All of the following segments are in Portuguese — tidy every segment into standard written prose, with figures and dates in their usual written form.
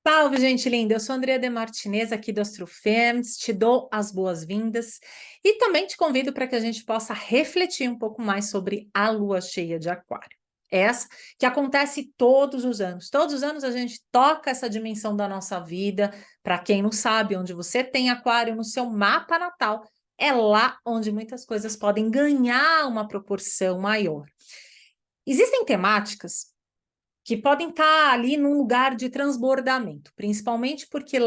Salve, gente linda! Eu sou a Andrea de Martinez, aqui do AstroFems, te dou as boas-vindas e também te convido para que a gente possa refletir um pouco mais sobre a lua cheia de Aquário. Essa que acontece todos os anos. Todos os anos a gente toca essa dimensão da nossa vida. Para quem não sabe, onde você tem Aquário no seu mapa natal, é lá onde muitas coisas podem ganhar uma proporção maior. Existem temáticas que podem estar ali num lugar de transbordamento, principalmente porque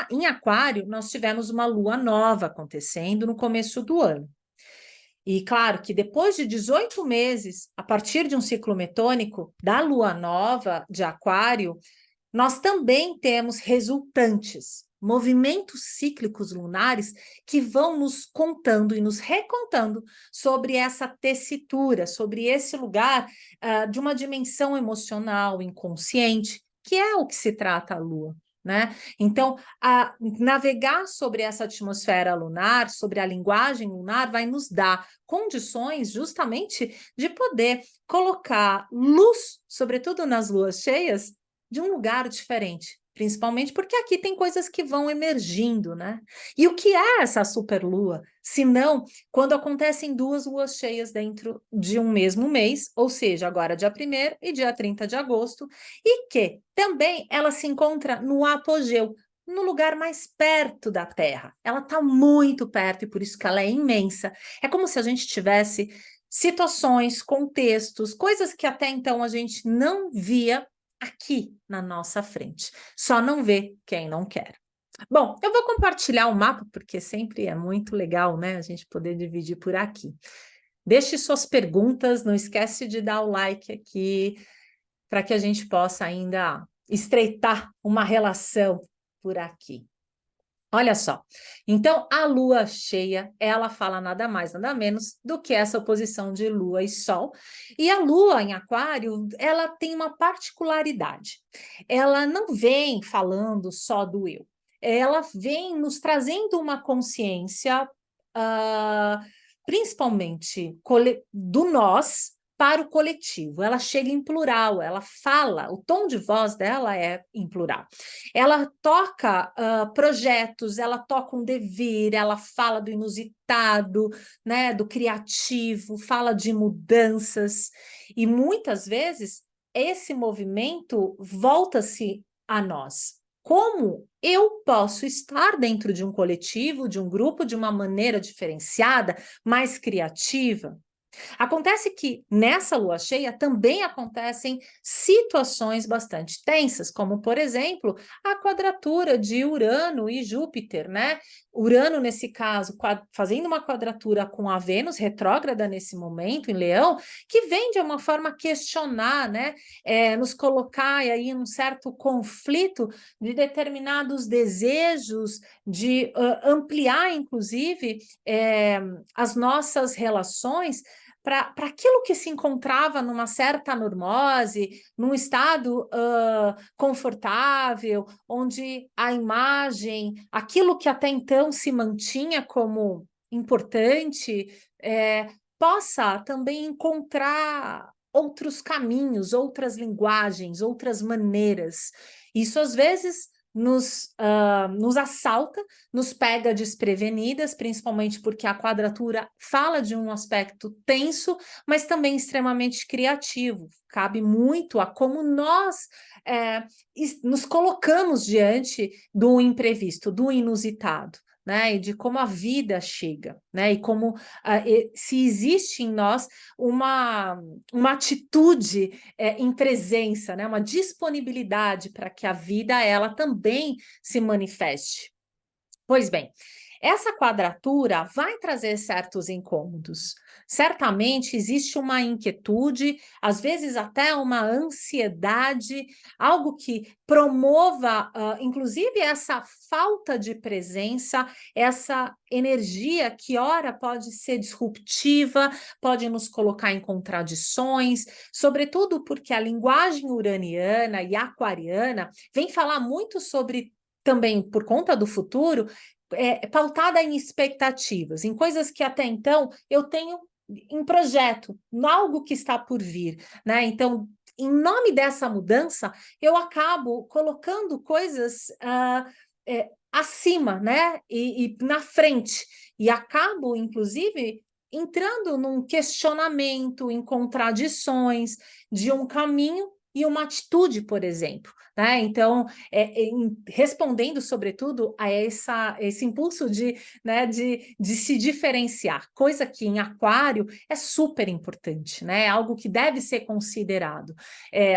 em Aquário nós tivemos uma lua nova acontecendo no começo do ano. E claro que depois de 18 meses, a partir de um ciclo metônico da lua nova de Aquário, nós também temos resultantes, movimentos cíclicos lunares que vão nos contando e nos recontando sobre essa tessitura, sobre esse lugar de uma dimensão emocional, inconsciente, que é o que se trata a Lua. Né? Então, navegar sobre essa atmosfera lunar, sobre a linguagem lunar, vai nos dar condições justamente de poder colocar luz, sobretudo nas luas cheias, de um lugar diferente, principalmente porque aqui tem coisas que vão emergindo, né? E o que é essa superlua? Se não, quando acontecem duas luas cheias dentro de um mesmo mês, ou seja, agora dia 1º e dia 30 de agosto, e que também ela se encontra no apogeu, no lugar mais perto da Terra. Ela está muito perto e por isso que ela é imensa. É como se a gente tivesse situações, contextos, coisas que até então a gente não via aqui na nossa frente. Só não vê quem não quer. Bom, eu vou compartilhar o mapa, porque sempre é muito legal, né, a gente poder dividir por aqui. Deixe suas perguntas, não esquece de dar o like aqui, para que a gente possa ainda estreitar uma relação por aqui. Olha só, então a lua cheia, ela fala nada mais, nada menos do que essa oposição de lua e sol. E a lua em aquário, ela tem uma particularidade. Ela não vem falando só do eu. Ela vem nos trazendo uma consciência, ah, principalmente do nós, para o coletivo. Ela chega em plural, ela fala, o tom de voz dela é em plural. Ela toca projetos, ela toca um devir, ela fala do inusitado, né, do criativo, fala de mudanças, e muitas vezes esse movimento volta-se a nós. Como eu posso estar dentro de um coletivo, de um grupo, de uma maneira diferenciada, mais criativa? Acontece que nessa lua cheia também acontecem situações bastante tensas, como, por exemplo, a quadratura de Urano e Júpiter, né? Urano, nesse caso, fazendo uma quadratura com a Vênus retrógrada nesse momento, em Leão, que vem de uma forma questionar, né? Nos colocar aí em um certo conflito de determinados desejos, de ampliar, inclusive, as nossas relações para aquilo que se encontrava numa certa normose, num estado confortável, onde a imagem, aquilo que até então se mantinha como importante, possa também encontrar outros caminhos, outras linguagens, outras maneiras. Isso, às vezes, nos assalta, nos pega desprevenidas, principalmente porque a quadratura fala de um aspecto tenso, mas também extremamente criativo. Cabe muito a como nós nos colocamos diante do imprevisto, do inusitado. Né, e de como a vida chega, né, e como se existe em nós uma atitude em presença, né, uma disponibilidade para que a vida ela também se manifeste. Pois bem, essa quadratura vai trazer certos incômodos. Certamente existe uma inquietude, às vezes até uma ansiedade, algo que promova, inclusive, essa falta de presença, essa energia que, ora, pode ser disruptiva, pode nos colocar em contradições, sobretudo porque a linguagem uraniana e aquariana vem falar muito sobre, também por conta do futuro, pautada em expectativas, em coisas que até então eu tenho em projeto, algo que está por vir, né? Então, em nome dessa mudança, eu acabo colocando coisas acima, né? E na frente. E acabo, inclusive, entrando num questionamento, em contradições de um caminho e uma atitude, por exemplo. Né? Então, respondendo, sobretudo, a esse impulso né, de se diferenciar, coisa que em Aquário é super importante, né? Algo que deve ser considerado.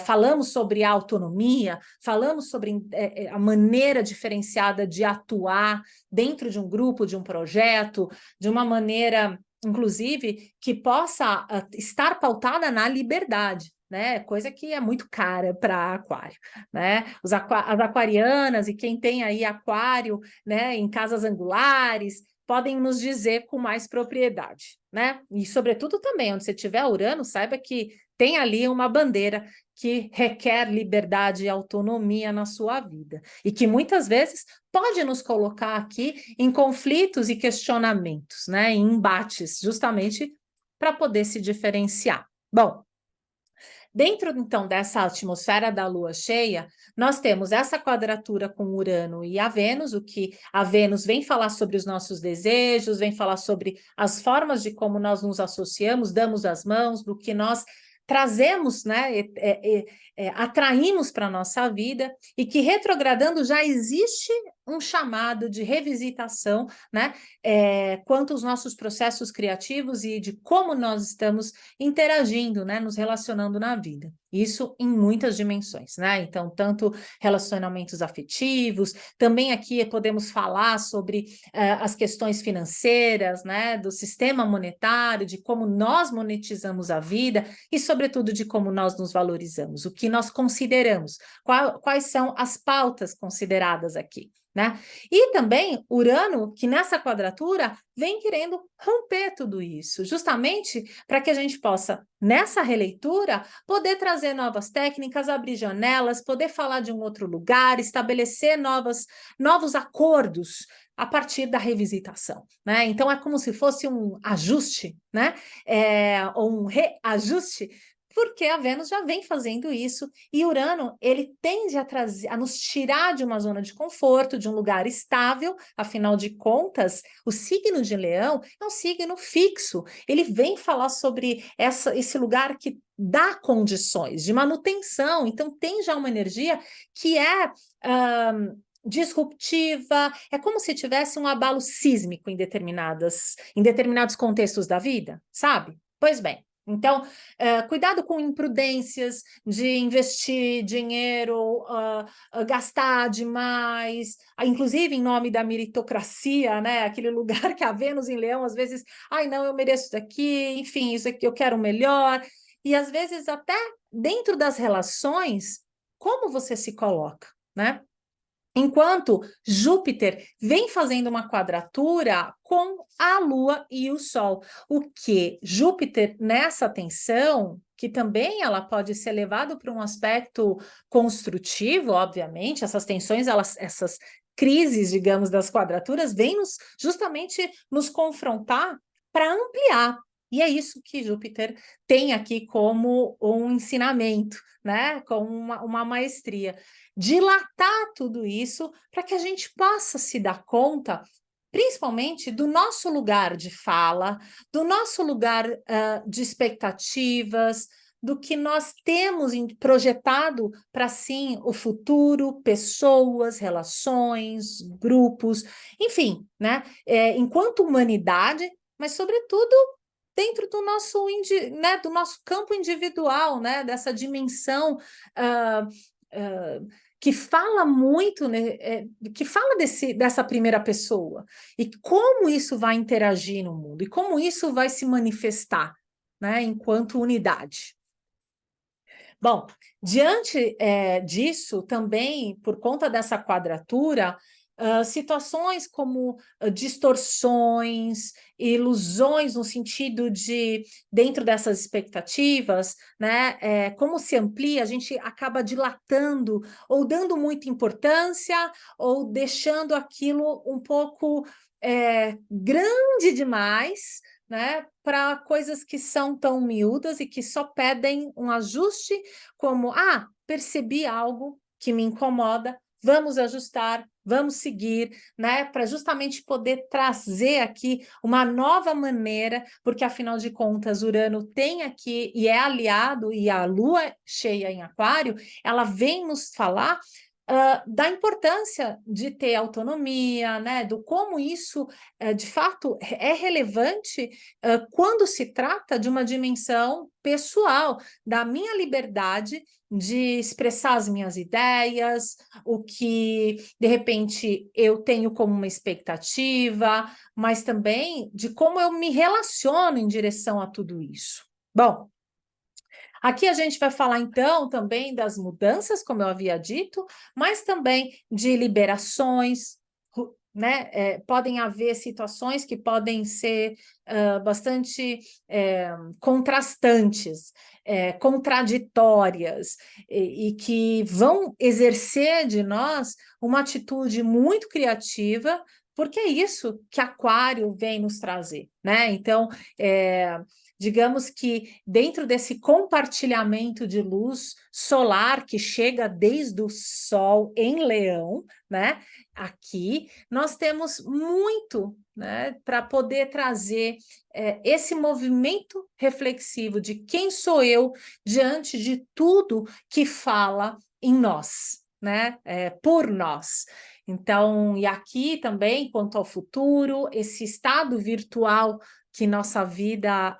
Falamos sobre a autonomia, falamos sobre a maneira diferenciada de atuar dentro de um grupo, de um projeto, de uma maneira, inclusive, que possa estar pautada na liberdade. Né? Coisa que é muito cara para aquário, né? As aquarianas e quem tem aí aquário, né, em casas angulares, podem nos dizer com mais propriedade, né? E sobretudo também, onde você tiver Urano, saiba que tem ali uma bandeira que requer liberdade e autonomia na sua vida e que muitas vezes pode nos colocar aqui em conflitos e questionamentos, né? Em embates, justamente para poder se diferenciar. Bom, dentro, então, dessa atmosfera da lua cheia, nós temos essa quadratura com Urano e a Vênus, o que a Vênus vem falar sobre os nossos desejos, vem falar sobre as formas de como nós nos associamos, damos as mãos, do que nós trazemos, né, atraímos para a nossa vida, e que retrogradando já existe um chamado de revisitação, né, quanto aos nossos processos criativos e de como nós estamos interagindo, né, nos relacionando na vida. Isso em muitas dimensões, né? Então, tanto relacionamentos afetivos, também aqui podemos falar sobre as questões financeiras, né, do sistema monetário, de como nós monetizamos a vida e, sobretudo, de como nós nos valorizamos, o que nós consideramos, quais são as pautas consideradas aqui. Né? E também Urano, que nessa quadratura vem querendo romper tudo isso, justamente para que a gente possa, nessa releitura, poder trazer novas técnicas, abrir janelas, poder falar de um outro lugar, estabelecer novos acordos a partir da revisitação, né? Então é como se fosse um ajuste, né? Ou um reajuste, porque a Vênus já vem fazendo isso, e Urano, ele tende a nos tirar de uma zona de conforto, de um lugar estável, afinal de contas, o signo de Leão é um signo fixo, ele vem falar sobre esse lugar que dá condições de manutenção, então tem já uma energia que é disruptiva, é como se tivesse um abalo sísmico em determinados contextos da vida, sabe? Pois bem, então, cuidado com imprudências de investir dinheiro, gastar demais, inclusive em nome da meritocracia, né? Aquele lugar que a Vênus em Leão, às vezes, ai, não, eu mereço isso aqui, enfim, isso aqui eu quero melhor. E às vezes, até dentro das relações, como você se coloca, né? Enquanto Júpiter vem fazendo uma quadratura com a Lua e o Sol, o que Júpiter nessa tensão, que também ela pode ser levada para um aspecto construtivo, obviamente, essas tensões, essas crises, digamos, das quadraturas, vêm justamente nos confrontar para ampliar. E é isso que Júpiter tem aqui como um ensinamento, né? Como uma maestria. Dilatar tudo isso para que a gente possa se dar conta, principalmente do nosso lugar de fala, do nosso lugar de expectativas, do que nós temos projetado para, sim, o futuro, pessoas, relações, grupos, enfim, né? Enquanto humanidade, mas, sobretudo, dentro do nosso, né, do nosso campo individual, né, dessa dimensão que fala muito, né, que fala dessa primeira pessoa, e como isso vai interagir no mundo, e como isso vai se manifestar, né, enquanto unidade. Bom, diante disso, também, por conta dessa quadratura, situações como distorções, ilusões no sentido de, dentro dessas expectativas, né, como se amplia, a gente acaba dilatando, ou dando muita importância, ou deixando aquilo um pouco grande demais, né, para coisas que são tão miúdas e que só pedem um ajuste, como, percebi algo que me incomoda, vamos ajustar, vamos seguir, né, para justamente poder trazer aqui uma nova maneira, porque afinal de contas Urano tem aqui e é aliado, e a Lua cheia em Aquário, ela vem nos falar da importância de ter autonomia, né, do como isso, de fato, é relevante quando se trata de uma dimensão pessoal, da minha liberdade de expressar as minhas ideias, o que, de repente, eu tenho como uma expectativa, mas também de como eu me relaciono em direção a tudo isso. Bom, aqui a gente vai falar, então, também das mudanças, como eu havia dito, mas também de liberações, né? Podem haver situações que podem ser bastante contrastantes, contraditórias, e que vão exercer de nós uma atitude muito criativa, porque é isso que Aquário vem nos trazer, né? Então, digamos que dentro desse compartilhamento de luz solar que chega desde o Sol em Leão, né? Aqui nós temos muito, né, para poder trazer esse movimento reflexivo de quem sou eu diante de tudo que fala em nós, né? Por nós. Então, e aqui também, quanto ao futuro, esse estado virtual que nossa vida,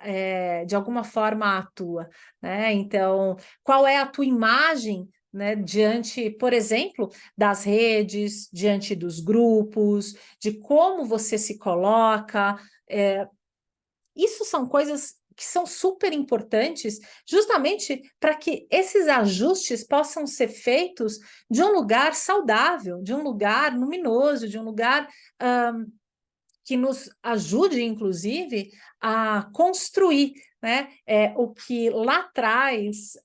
de alguma forma, atua, né? Então, qual é a tua imagem, né, diante, por exemplo, das redes, diante dos grupos, de como você se coloca? Isso são coisas que são super importantes, justamente para que esses ajustes possam ser feitos de um lugar saudável, de um lugar luminoso, de um lugar que nos ajude, inclusive, a construir, né? O que lá atrás,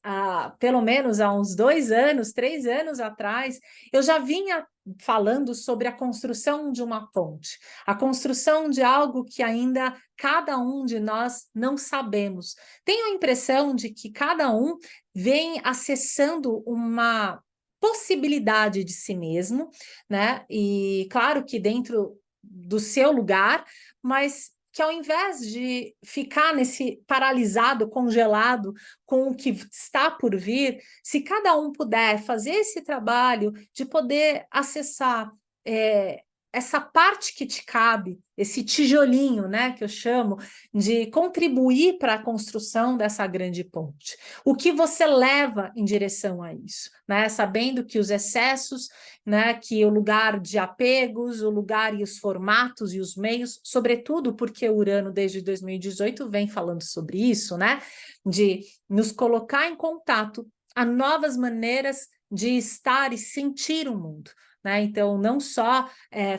pelo menos há uns 2 anos, 3 anos atrás, eu já vinha falando sobre a construção de uma ponte, a construção de algo que ainda cada um de nós não sabemos. Tenho a impressão de que cada um vem acessando uma possibilidade de si mesmo, né? E claro que dentro do seu lugar, mas que ao invés de ficar nesse paralisado, congelado com o que está por vir, se cada um puder fazer esse trabalho de poder acessar essa parte que te cabe, esse tijolinho, né, que eu chamo, de contribuir para a construção dessa grande ponte. O que você leva em direção a isso, né? Sabendo que os excessos, né, que o lugar de apegos, o lugar e os formatos e os meios, sobretudo porque o Urano desde 2018 vem falando sobre isso, né, de nos colocar em contato a novas maneiras de estar e sentir o mundo, né? Então, não só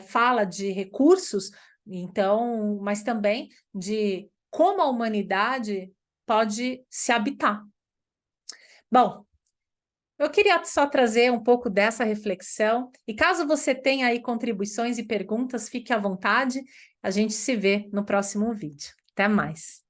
fala de recursos, então, mas também de como a humanidade pode se habitar. Bom, eu queria só trazer um pouco dessa reflexão, e caso você tenha aí contribuições e perguntas, fique à vontade, a gente se vê no próximo vídeo. Até mais!